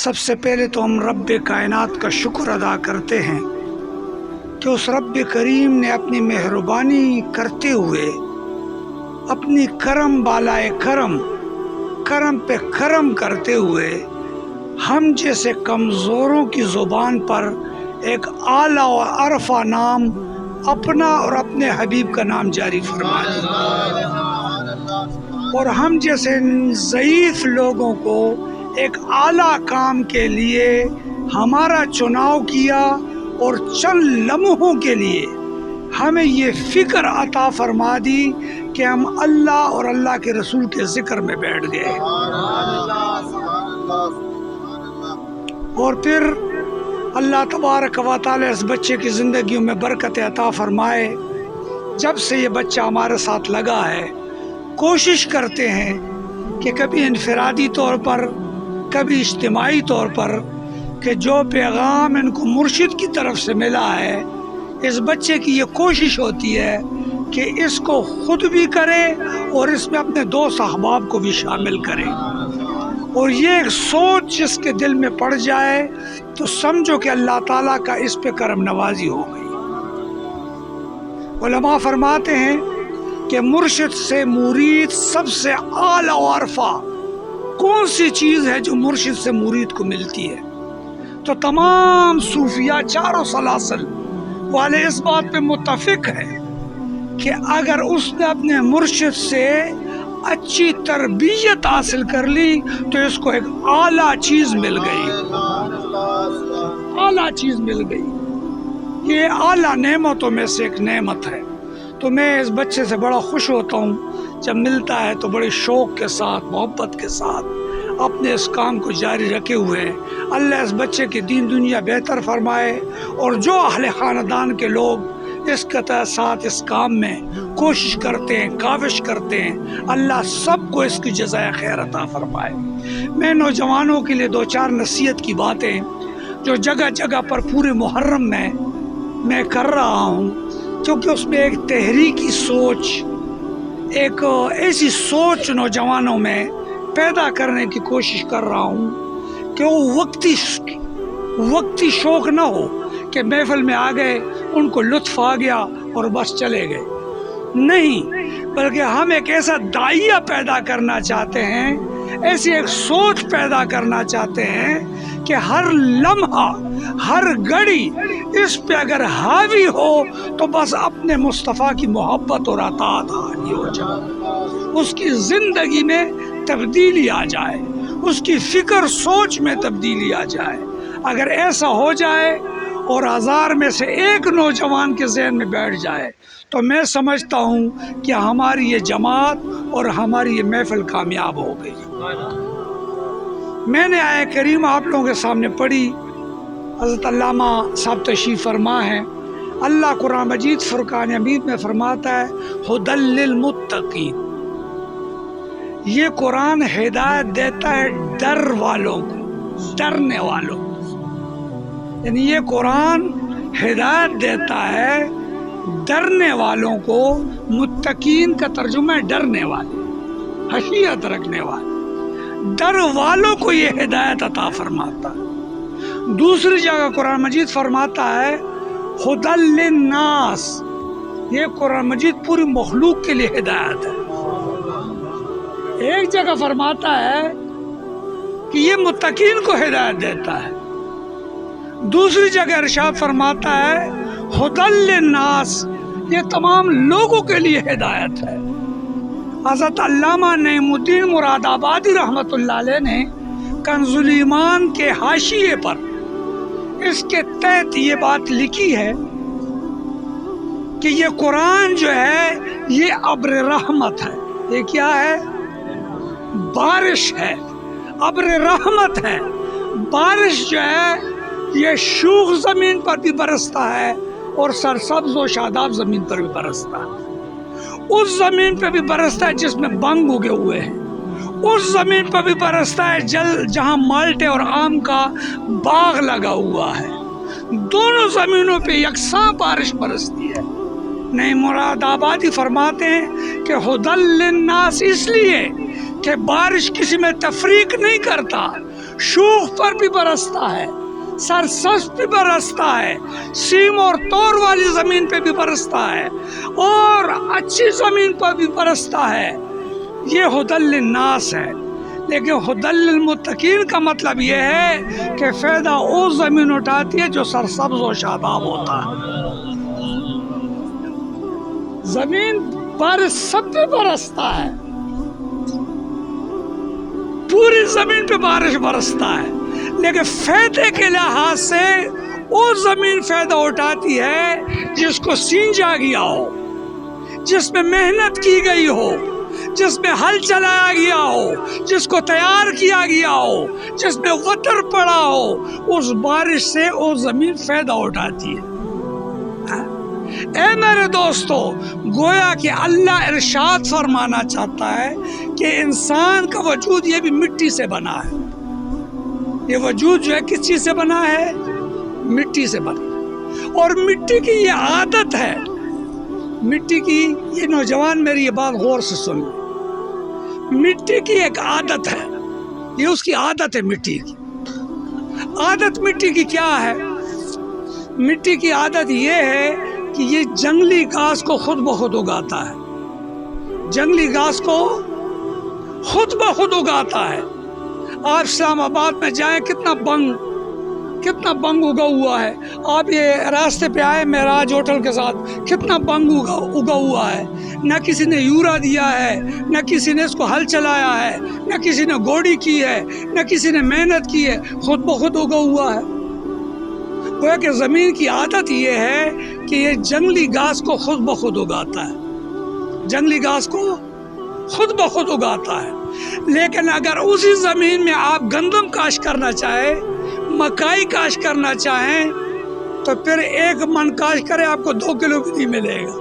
سب سے پہلے تو ہم رب کائنات کا شکر ادا کرتے ہیں کہ اس رب کریم نے اپنی مہربانی کرتے ہوئے اپنی کرم بالائے کرم پہ کرم کرتے ہوئے ہم جیسے کمزوروں کی زبان پر ایک اعلیٰ و عرفہ نام اپنا اور اپنے حبیب کا نام جاری فرما دیا، اور ہم جیسے ضعیف لوگوں کو ایک اعلیٰ کام کے لیے ہمارا چناؤ کیا، اور چند لمحوں کے لیے ہمیں یہ فکر عطا فرما دی کہ ہم اللہ اور اللہ کے رسول کے ذکر میں بیٹھ گئے، اور پھر اللہ تبارک و تعالی اس بچے کی زندگیوں میں برکت عطا فرمائے۔ جب سے یہ بچہ ہمارے ساتھ لگا ہے، کوشش کرتے ہیں کہ کبھی انفرادی طور پر کبھی اجتماعی طور پر کہ جو پیغام ان کو مرشد کی طرف سے ملا ہے، اس بچے کی یہ کوشش ہوتی ہے کہ اس کو خود بھی کرے اور اس میں اپنے دوست احباب کو بھی شامل کرے، اور یہ ایک سوچ جس کے دل میں پڑ جائے تو سمجھو کہ اللہ تعالیٰ کا اس پہ کرم نوازی ہو گئی۔ علماء فرماتے ہیں کہ مرشد سے مرید سب سے اعلیٰ و عرفہ کون سی چیز ہے جو مرشد سے مرید کو ملتی ہے، تو تمام صوفیاء چاروں سلاسل والے اس بات پہ متفق ہیں کہ اگر اس نے اپنے مرشد سے اچھی تربیت حاصل کر لی تو اس کو ایک اعلیٰ چیز مل گئی، اعلیٰ چیز مل گئی۔ یہ اعلیٰ نعمتوں میں سے ایک نعمت ہے۔ تو میں اس بچے سے بڑا خوش ہوتا ہوں، جب ملتا ہے تو بڑے شوق کے ساتھ محبت کے ساتھ اپنے اس کام کو جاری رکھے ہوئے ہیں۔ اللہ اس بچے کی دین دنیا بہتر فرمائے، اور جو اہل خاندان کے لوگ اس کے ساتھ اس کام میں کوشش کرتے ہیں، کاوش کرتے ہیں، اللہ سب کو اس کی جزائے خیر عطا فرمائے۔ میں نوجوانوں کے لیے دو چار نصیحت کی باتیں جو جگہ جگہ پر پورے محرم میں کر رہا ہوں، کیونکہ اس میں ایک تحریکی سوچ، ایک ایسی سوچ نوجوانوں میں پیدا کرنے کی کوشش کر رہا ہوں کہ وہ وقتی شوق نہ ہو کہ محفل میں آ گئے، ان کو لطف آ گیا اور بس چلے گئے، نہیں، بلکہ ہم ایک ایسا داعیہ پیدا کرنا چاہتے ہیں، ایسی ایک سوچ پیدا کرنا چاہتے ہیں کہ ہر لمحہ ہر گھڑی اس پہ اگر حاوی ہو تو بس اپنے مصطفیٰ کی محبت اور اطاعت حاوی ہو جائے، اس کی زندگی میں تبدیلی آ جائے، اس کی فکر سوچ میں تبدیلی آ جائے۔ اگر ایسا ہو جائے اور 1000 میں سے ایک نوجوان کے ذہن میں بیٹھ جائے تو میں سمجھتا ہوں کہ ہماری یہ جماعت اور ہماری یہ محفل کامیاب ہو گئی۔ میں نے آیت کریم آپ لوگوں کے سامنے پڑھی، حضرت علامہ صاحب تشریف فرما ہے، اللہ قرآن مجید فرقان حمید میں فرماتا ہے ھدی للمتقین، یہ قرآن ہدایت دیتا ہے ڈر والوں کو، ڈرنے والوں کو، یعنی یہ قرآن ہدایت دیتا ہے ڈرنے والوں کو۔ متقین کا ترجمہ ہے ڈرنے والے، خشیت رکھنے والے، ڈر والوں کو یہ ہدایت عطا فرماتا ہے۔ دوسری جگہ قرآن مجید فرماتا ہے ھدی للناس، یہ قرآن مجید پوری مخلوق کے لیے ہدایت ہے۔ ایک جگہ فرماتا ہے کہ یہ متقین کو ہدایت دیتا ہے، دوسری جگہ ارشاد فرماتا ہے ھدی للناس، یہ تمام لوگوں کے لیے ہدایت ہے۔ حضرت علامہ نعیم الدین مراد آبادی رحمۃ اللہ علیہ نے کنز الایمان کے حاشیے پر اس کے تحت یہ بات لکھی ہے کہ یہ قرآن جو ہے یہ ابر رحمت ہے، یہ کیا ہے؟ بارش ہے، ابر رحمت ہے۔ بارش جو ہے یہ شوخ زمین پر بھی برستا ہے اور سرسبز و شاداب زمین پر بھی برستا ہے، اس زمین پہ بھی برستا ہے جس میں بنگ اگے ہوئے ہیں، اس زمین پر بھی برستا ہے جہاں مالٹے اور آم کا باغ لگا ہوا ہے، دونوں زمینوں پہ یکساں بارش برستی ہے۔ نعیم مراد آبادی فرماتے ہیں کہ ھدی للناس اس لیے کہ بارش کسی میں تفریق نہیں کرتا، شوخ پر بھی برستا ہے، سرسبز پہ برستا ہے، سیم اور تور والی زمین پہ بھی برستا ہے، اور اچھی زمین پر بھی برستا ہے۔ یہ ہدی للناس ہے، لیکن ہدی للمتقین کا مطلب یہ ہے کہ فائدہ وہ زمین اٹھاتی ہے جو سرسبز و شاداب ہوتا ہے۔ زمین بارش سب پہ برستا ہے، پوری زمین پہ بارش برستا ہے، لیکن فائدے کے لحاظ سے وہ زمین فائدہ اٹھاتی ہے جس کو سینچا گیا ہو، جس میں محنت کی گئی ہو، جس میں ہل چلایا گیا ہو، جس کو تیار کیا گیا ہو، جس میں وتر پڑا ہو، اس بارش سے وہ زمین فائدہ اٹھاتی ہے۔ اے میرے دوستو، گویا کہ اللہ ارشاد فرمانا چاہتا ہے کہ انسان کا وجود یہ بھی مٹی سے بنا ہے۔ یہ وجود جو ہے کس چیز سے بنا ہے؟ مٹی سے بنا ہے، اور مٹی کی یہ عادت ہے، مٹی کی، یہ نوجوان میری یہ بات غور سے سن لیں، مٹی کی ایک عادت ہے، یہ اس کی عادت ہے۔ مٹی کی عادت، مٹی کی کیا ہے؟ مٹی کی عادت یہ ہے کہ یہ جنگلی گھاس کو خود بخود اگاتا ہے، جنگلی گھاس کو خود بخود اگاتا ہے۔ آپ اسلام آباد میں جائیں، کتنا بنگ اگا ہوا ہے۔ آپ یہ راستے پہ آئے معراج ہوٹل کے ساتھ، کتنا بنگ اگا ہوا ہے۔ نہ کسی نے یورا دیا ہے، نہ کسی نے اس کو ہل چلایا ہے، نہ کسی نے گوڑی کی ہے، نہ کسی نے محنت کی ہے، خود بخود اگا ہوا ہے۔ گویا کہ زمین کی عادت یہ ہے کہ یہ جنگلی گھاس کو خود بخود اگاتا ہے، جنگلی گھاس کو خود بخود اگاتا ہے۔ لیکن اگر اسی زمین میں آپ گندم کاشت کرنا چاہیں، مکائی کاشت کرنا چاہیں، تو پھر 1 من کاشت کرے آپ کو 2 کلو بھی نہیں ملے گا۔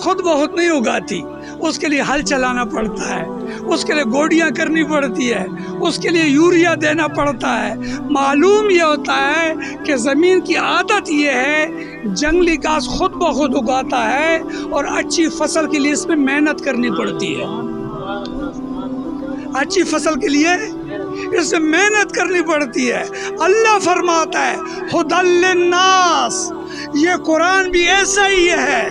خود بخود نہیں اگاتی، اس کے لیے ہل چلانا پڑتا ہے، اس کے لیے گوڑیاں کرنی پڑتی ہے، اس کے لیے یوریا دینا پڑتا ہے۔ معلوم یہ ہوتا ہے کہ زمین کی عادت یہ ہے، جنگلی گھاس خود بخود اگاتا ہے، اور اچھی فصل کے لیے اس میں محنت کرنی پڑتی ہے۔ اچھی فصل کے لیے اس میں محنت کرنی پڑتی ہے۔ اللہ فرماتا ہے ہدی للناس، یہ قرآن بھی ایسا ہی ہے،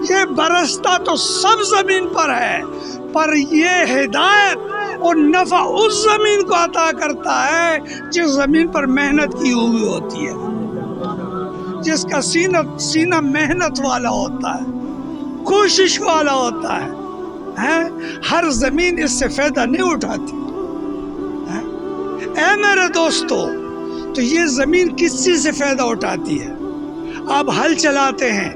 یہ برستا تو سب زمین پر ہے، پر یہ ہدایت اور نفع اس زمین کو عطا کرتا ہے جس زمین پر محنت کی ہوئی ہوتی ہے، جس کا سینہ محنت والا ہوتا ہے، کوشش والا ہوتا ہے۔ ہر زمین اس سے فائدہ نہیں اٹھاتی۔ اے میرے دوستو، تو یہ زمین کس چیز سے فائدہ اٹھاتی ہے؟ آپ ہل چلاتے ہیں،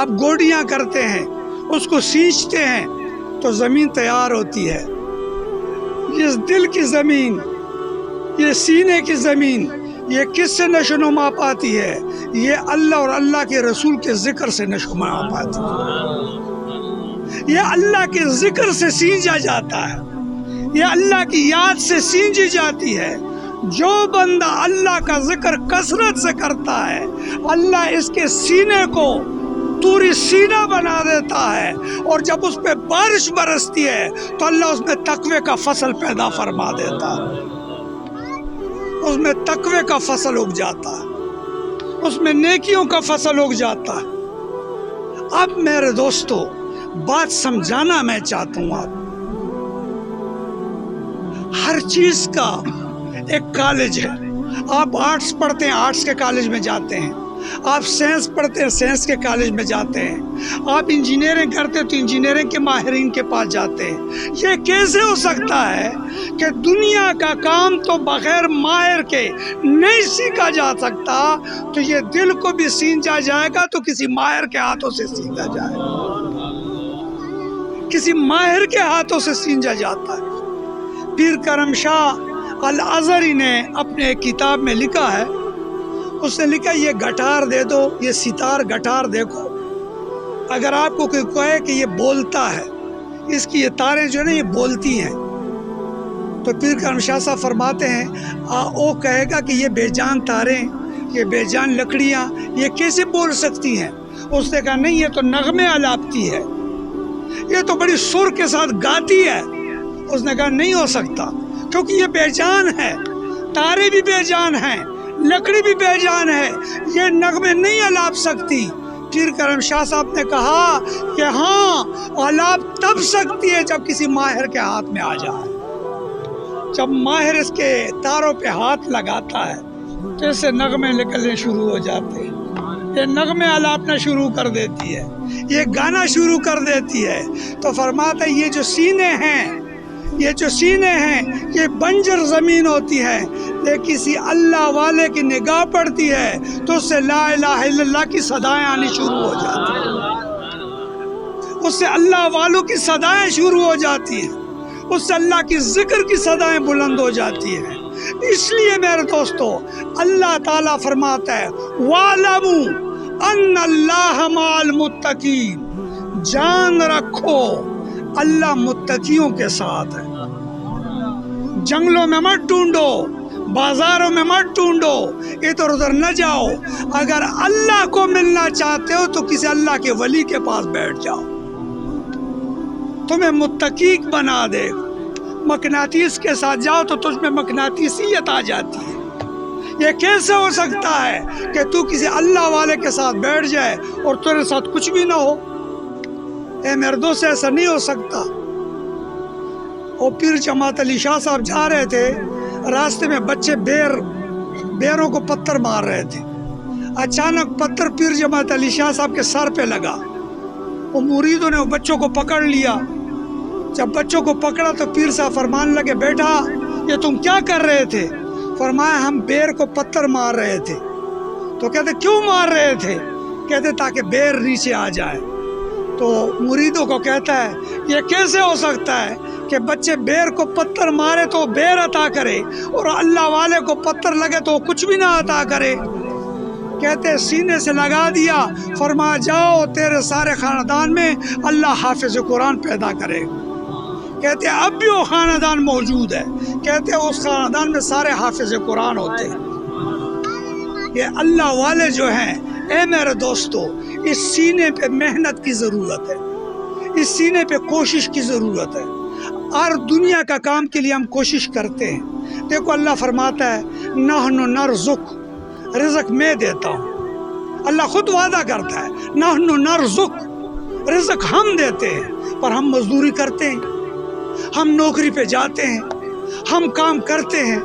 آپ گوڑیاں کرتے ہیں، اس کو سینچتے ہیں تو زمین تیار ہوتی ہے۔ یہ دل کی زمین، یہ سینے کی زمین، یہ کس سے نشو و نما پاتی ہے؟ یہ اللہ اور اللہ کے رسول کے ذکر سے نشو و نما پاتی ہے۔ یہ اللہ کے ذکر سے سینچا جاتا ہے، یہ اللہ کی یاد سے سینچی جاتی ہے۔ جو بندہ اللہ کا ذکر کثرت سے کرتا ہے، اللہ اس کے سینے کو توری سینہ بنا دیتا ہے، اور جب اس پہ بارش برستی ہے تو اللہ اس میں تقوی کا فصل پیدا فرما دیتا ہے، اس میں تقوی کا فصل اگ جاتا ہے، اس میں نیکیوں کا فصل اگ جاتا ہے۔ اب میرے دوستو، بات سمجھانا میں چاہتا ہوں، آپ ہر چیز کا ایک کالج ہے۔ آپ آرٹس پڑھتے ہیں، آرٹس کے کالج میں جاتے ہیں، آپ سائنس پڑھتے ہیں، سائنس کے کالج میں جاتے ہیں، آپ انجینئرنگ کرتے ہیں تو انجینئرنگ کے ماہرین کے پاس جاتے ہیں۔ یہ کیسے ہو سکتا ہے کہ دنیا کا کام تو بغیر ماہر کے نہیں سیکھا جا سکتا، تو یہ دل کو بھی سینچا جائے گا تو کسی ماہر کے ہاتھوں سے سینچا جائے گا، کسی ماہر کے ہاتھوں سے سینچا جاتا ہے۔ پیر کرم شاہ الازہری نے اپنے کتاب میں لکھا ہے، اس نے لکھا یہ گٹار دے دو، یہ ستار گٹار دیکھو، اگر آپ کو کوئی کہے کہ یہ بولتا ہے، اس کی یہ تاریں جو ہے نا یہ بولتی ہیں، تو پیر کرم شاہ صاحب فرماتے ہیں وہ کہے گا کہ یہ بے جان تاریں، یہ بے جان لکڑیاں یہ کیسے بول سکتی ہیں؟ اس نے کہا نہیں، یہ تو نغمے الاپتی ہے، یہ تو بڑی سر کے ساتھ گاتی ہے۔ اس نے کہا نہیں ہو سکتا، کیونکہ یہ بے جان ہے، تارے بھی بے جان ہیں، لکڑی بھی بے جان ہے، یہ نغمے نہیں الاپ سکتی۔ پیر کرم شاہ صاحب نے کہا کہ ہاں الاپ تب سکتی ہے جب کسی ماہر کے ہاتھ میں آ جائے، جب ماہر اس کے تاروں پہ ہاتھ لگاتا ہے تو اس سے نغمے نکلنے شروع ہو جاتے ہیں، یہ نغمے الاپنا شروع کر دیتی ہے، یہ گانا شروع کر دیتی ہے۔ تو فرماتا ہے یہ جو سینے ہیں، یہ جو سینے ہیں یہ بنجر زمین ہوتی ہے، لیکن کسی اللہ والے کی نگاہ پڑتی ہے تو اس سے لا الہ الا اللہ کی صدائیں آنی شروع ہو جاتی ہیں، اس سے اللہ والوں کی صدائیں شروع ہو جاتی ہیں، اس سے اللہ کی ذکر کی صدائیں بلند ہو جاتی ہیں۔ اس لیے میرے دوستو اللہ تعالیٰ فرماتا ہے وَاعْلَمُوا أَنَّ اللَّهَ مَعَ الْمُتَّقِينَ، جان رکھو اللہ متقیوں کے ساتھ ہے۔ جنگلوں میں مت ڈھونڈو، بازاروں میں مت ڈھونڈو، ادھر ادھر نہ جاؤ، اگر اللہ کو ملنا چاہتے ہو تو کسی اللہ کے ولی کے پاس بیٹھ جاؤ، تمہیں متقی بنا دے گا۔ مقناطیس کے ساتھ جاؤ تو تجھ میں مقناطیسیت آ جاتی ہے۔ یہ کیسے ہو سکتا ہے کہ تو کسی اللہ والے کے ساتھ بیٹھ جائے اور تیرے ساتھ کچھ بھی نہ ہو؟ اے میرے دوست ایسا نہیں ہو سکتا۔ اور پیر جماعت علی شاہ صاحب جا رہے تھے، راستے میں بچے بیروں کو پتھر مار رہے تھے، اچانک پتھر پیر جماعت علی شاہ صاحب کے سر پہ لگا، وہ مریدوں نے بچوں کو پکڑ لیا۔ جب بچوں کو پکڑا تو پیر صاحب فرمان لگے بیٹا یہ تم کیا کر رہے تھے؟ فرمایا ہم بیر کو پتھر مار رہے تھے۔ تو کہتے کیوں مار رہے تھے؟ کہتے تاکہ بیر نیچے آ جائے۔ تو مریدوں کو کہتا ہے یہ کیسے ہو سکتا ہے کہ بچے بیر کو پتھر مارے تو بیر عطا کرے اور اللہ والے کو پتھر لگے تو کچھ بھی نہ عطا کرے؟ کہتے سینے سے لگا دیا، فرمایا جاؤ تیرے سارے خاندان میں اللہ حافظ قرآن پیدا کرے۔ کہتے اب بھی وہ خاندان موجود ہے، کہتے اس خاندان میں سارے حافظ قرآن ہوتے ہیں۔ یہ اللہ والے جو ہیں اے میرے دوستو، اس سینے پہ محنت کی ضرورت ہے، اس سینے پہ کوشش کی ضرورت ہے۔ اور دنیا کا کام کے لیے ہم کوشش کرتے ہیں۔ دیکھو اللہ فرماتا ہے نحن نرزق، رزق میں دیتا ہوں۔ اللہ خود وعدہ کرتا ہے نحن نرزق، رزق ہم دیتے ہیں، پر ہم مزدوری کرتے ہیں، ہم نوکری پہ جاتے ہیں، ہم کام کرتے ہیں۔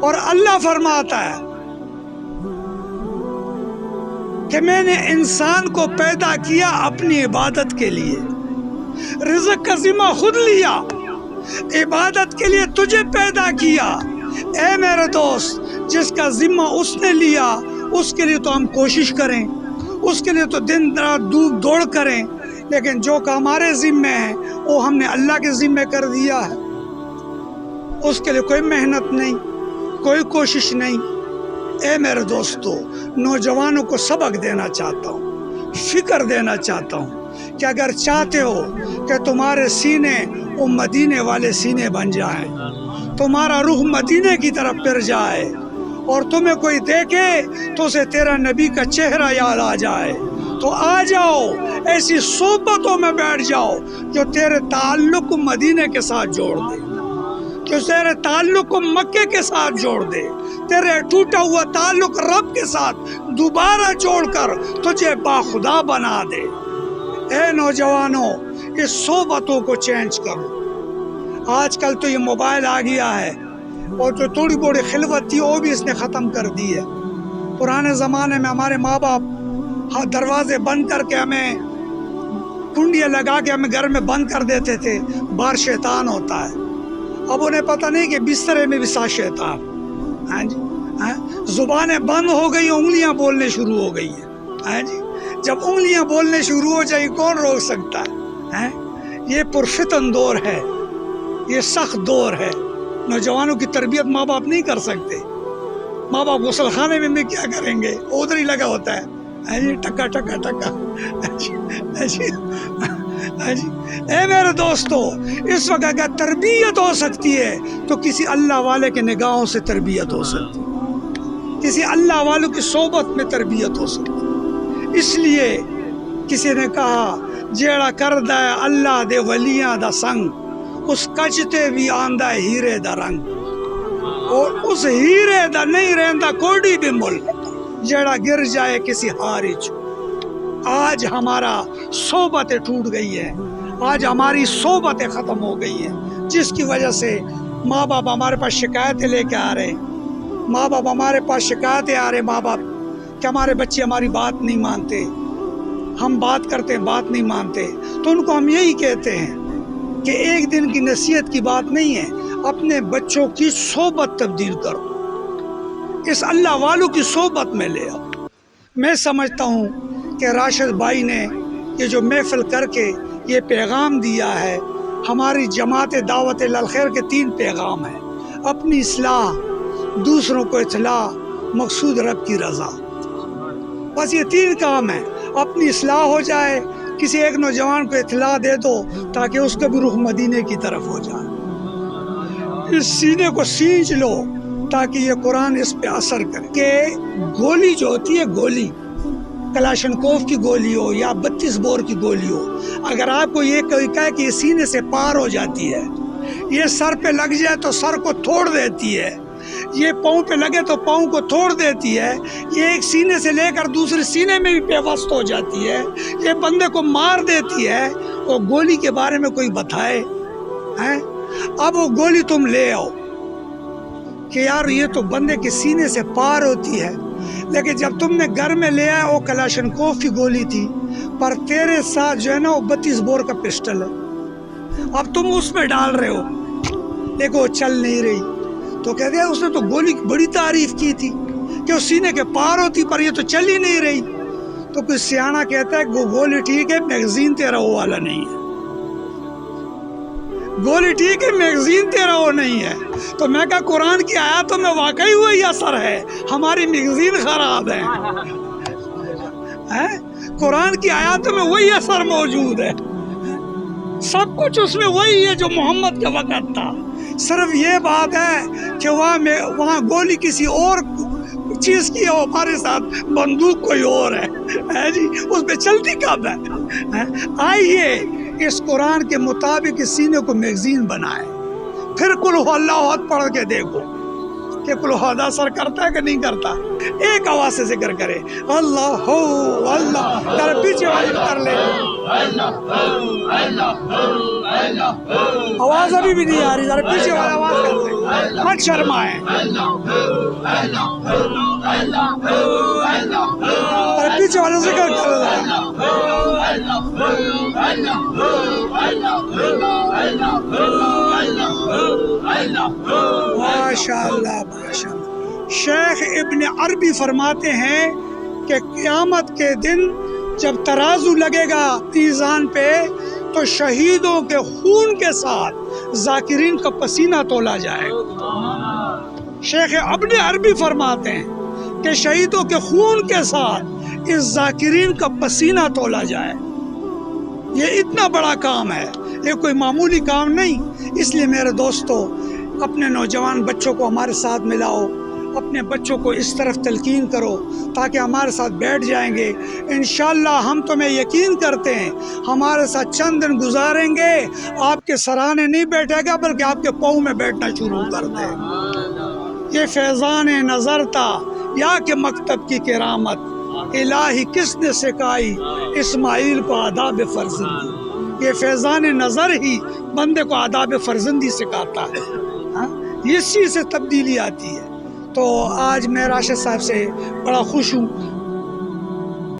اور اللہ فرماتا ہے کہ میں نے انسان کو پیدا کیا اپنی عبادت کے لیے، رزق کا ذمہ خود لیا، عبادت کے لیے تجھے پیدا کیا۔ اے میرے دوست جس کا ذمہ اس نے لیا اس کے لیے تو ہم کوشش کریں، اس کے لیے تو دن رات دوڑ کریں، لیکن جو کہ ہمارے ذمے ہے وہ ہم نے اللہ کے ذمے کر دیا ہے، اس کے لیے کوئی محنت نہیں، کوئی کوشش نہیں۔ اے میرے دوستو نوجوانوں کو سبق دینا چاہتا ہوں، فکر دینا چاہتا ہوں کہ اگر چاہتے ہو کہ تمہارے سینے وہ مدینے والے سینے بن جائیں، تمہارا روح مدینے کی طرف پھر جائے اور تمہیں کوئی دیکھے تو اسے تیرا نبی کا چہرہ یاد آ جائے، تو آ جاؤ ایسی صحبتوں میں بیٹھ جاؤ جو تیرے تعلق کو مدینے کے ساتھ جوڑ دے، جو تیرے تعلق کو مکے کے ساتھ جوڑ دے، تیرے ٹوٹا ہوا تعلق رب کے ساتھ دوبارہ جوڑ کر تجھے باخدا بنا دے۔ اے نوجوانوں اس صحبتوں کو چینج کرو۔ آج کل تو یہ موبائل آ گیا ہے اور جو تھوڑی بڑی خلوت تھی وہ بھی اس نے ختم کر دی ہے۔ پرانے زمانے میں ہمارے ماں باپ دروازے بند کر کے ہمیں کنڈیاں لگا کے ہمیں گھر میں بند کر دیتے تھے، باہر شیطان ہوتا ہے۔ اب انہیں پتہ نہیں کہ بسترے میں بھی ساتھ شیطان۔ ہاں جی، زبانیں بند ہو گئی، انگلیاں بولنے شروع ہو گئی ہیں۔ ہاں جی، جب انگلیاں بولنے شروع ہو جائیں کون روک سکتا ہے؟ یہ پرفتن دور ہے، یہ سخت دور ہے۔ نوجوانوں کی تربیت ماں باپ نہیں کر سکتے۔ ماں باپ غسل خانے میں کیا کریں گے؟ ادھر ہی لگا ہوتا ہے ٹکا ٹکا ٹکا۔ اے میرے دوستو اس وقت اگر تربیت ہو سکتی ہے تو کسی اللہ والے کے نگاہوں سے تربیت ہو سکتی ہے، کسی اللہ والوں کی صحبت میں تربیت ہو سکتی ہے۔ اس لیے کسی نے کہا جیڑا کردہ اللہ دے ولیاں دا سنگ اس کچتے بھی آندہ ہیرے دا رنگ، اور اس ہیرے دا نہیں رہندا کوڑی بھی مل جڑا گر جائے کسی ہاری چ۔ آج ہمارا صحبتیں ٹوٹ گئی ہے، آج ہماری صحبتیں ختم ہو گئی ہیں، جس کی وجہ سے ماں باپ ہمارے پاس شکایتیں لے کے آ رہے ہیں، ماں باپ ہمارے پاس شکایتیں آ رہے ماں باپ کہ ہمارے بچے ہماری بات نہیں مانتے، ہم بات کرتے ہیں بات نہیں مانتے۔ تو ان کو ہم یہی کہتے ہیں کہ ایک دن کی نصیحت کی بات نہیں ہے، اپنے بچوں کی صحبت تبدیل کرو، اس اللہ والوں کی صحبت میں لے آؤ۔ میں سمجھتا ہوں کہ راشد بھائی نے یہ جو محفل کر کے یہ پیغام دیا ہے، ہماری جماعت دعوت الخیر کے 3 پیغام ہیں: اپنی اصلاح، دوسروں کو اصلاح، مقصود رب کی رضا۔ بس یہ 3 کام ہیں۔ اپنی اصلاح ہو جائے، کسی ایک نوجوان کو اطلاع دے دو تاکہ اس کا بھی رخ مدینے کی طرف ہو جائے، اس سینے کو سینچ لو تاکہ یہ قرآن اس پہ اثر کرے۔ کہ گولی جو ہوتی ہے، گولی کلاشنکوف کی گولی ہو یا 32 بور کی گولی ہو، اگر آپ کو یہ کوئی کہے کہ یہ سینے سے پار ہو جاتی ہے، یہ سر پہ لگ جائے تو سر کو توڑ دیتی ہے، یہ پاؤں پہ لگے تو پاؤں کو توڑ دیتی ہے، یہ ایک سینے سے لے کر دوسرے سینے میں بھی پیوست ہو جاتی ہے، یہ بندے کو مار دیتی ہے، اور گولی کے بارے میں کوئی بتائے ہیں؟ اب وہ گولی تم لے آؤ کہ یار یہ تو بندے کے سینے سے پار ہوتی ہے، لیکن جب تم نے گھر میں لے آیا وہ کلاشنکوف کی گولی تھی، پر تیرے ساتھ جو ہے نا وہ 32 بور کا پسٹل ہے، اب تم اس میں ڈال رہے ہو لیکن وہ چل نہیں رہی، تو کہتے ہیں اس نے تو گولی کی بڑی تعریف کی تھی کہ وہ سینے کے پار ہوتی، پر یہ تو چل ہی نہیں رہی۔ تو کوئی سیانا کہتا ہے کہ وہ گولی ٹھیک ہے، میگزین تیرا وہ والا نہیں ہے، گولی ٹھیک ہے، میگزین تیرا وہ نہیں ہے۔ تو میں کہا قرآن کی آیاتوں میں واقعی وہی اثر ہے، ہماری میگزین خراب ہے، قرآن کی آیاتوں میں وہی اثر موجود ہے، سب کچھ اس میں وہی ہے جو محمد کے وقت تھا، صرف یہ بات ہے کہ وہاں گولی کسی اور چیز کی ہے، ہمارے ساتھ بندوق کوئی اور ہے جی، اس پہ چلتی کب ہے؟ آئیے اس قرآن کے مطابق اس سینے کو میگزین بنائے، پھر قل ہو اللہ احد پڑھ کے دیکھو کہ قل ہو اللہ اثر کرتا ہے کہ نہیں کرتا۔ ایک آواز سے ذکر کرے اللہ ہو اللہ، ذرا پیچھے والی کر لے، آواز ابھی بھی نہیں آ رہی، ذرا پیچھے والی آواز کر لے، مت شرمائے، ذرا پیچھے والا ذکر کر لے۔ ماشاء اللہ ماشاء اللہ۔ شیخ ابن عربی فرماتے ہیں کہ قیامت کے دن جب ترازو لگے گا میزان پہ تو شہیدوں کے خون کے ساتھ ذاکرین کا پسینہ تولا جائے گا۔ شیخ ابن عربی فرماتے ہیں کہ شہیدوں کے خون کے ساتھ اس ذاکرین کا پسینہ تولا جائے، یہ اتنا بڑا کام ہے، یہ کوئی معمولی کام نہیں۔ اس لیے میرے دوستو، اپنے نوجوان بچوں کو ہمارے ساتھ ملاؤ، اپنے بچوں کو اس طرف تلقین کرو تاکہ ہمارے ساتھ بیٹھ جائیں گے۔ انشاءاللہ ہم تمہیں یقین کرتے ہیں ہمارے ساتھ چند دن گزاریں گے، آپ کے سرانے نہیں بیٹھے گا بلکہ آپ کے پاؤں میں بیٹھنا شروع کر دے۔ یہ فیضان نظر تھا یا کہ مکتب کی کرامت، الہی کس نے سکھائی اسماعیل کو آداب فرزندی۔ یہ فیضان نظر ہی بندے کو آداب فرزندی سکھاتا ہے، اس چیز سے تبدیلی آتی ہے۔ تو آج میں راشد صاحب سے بڑا خوش ہوں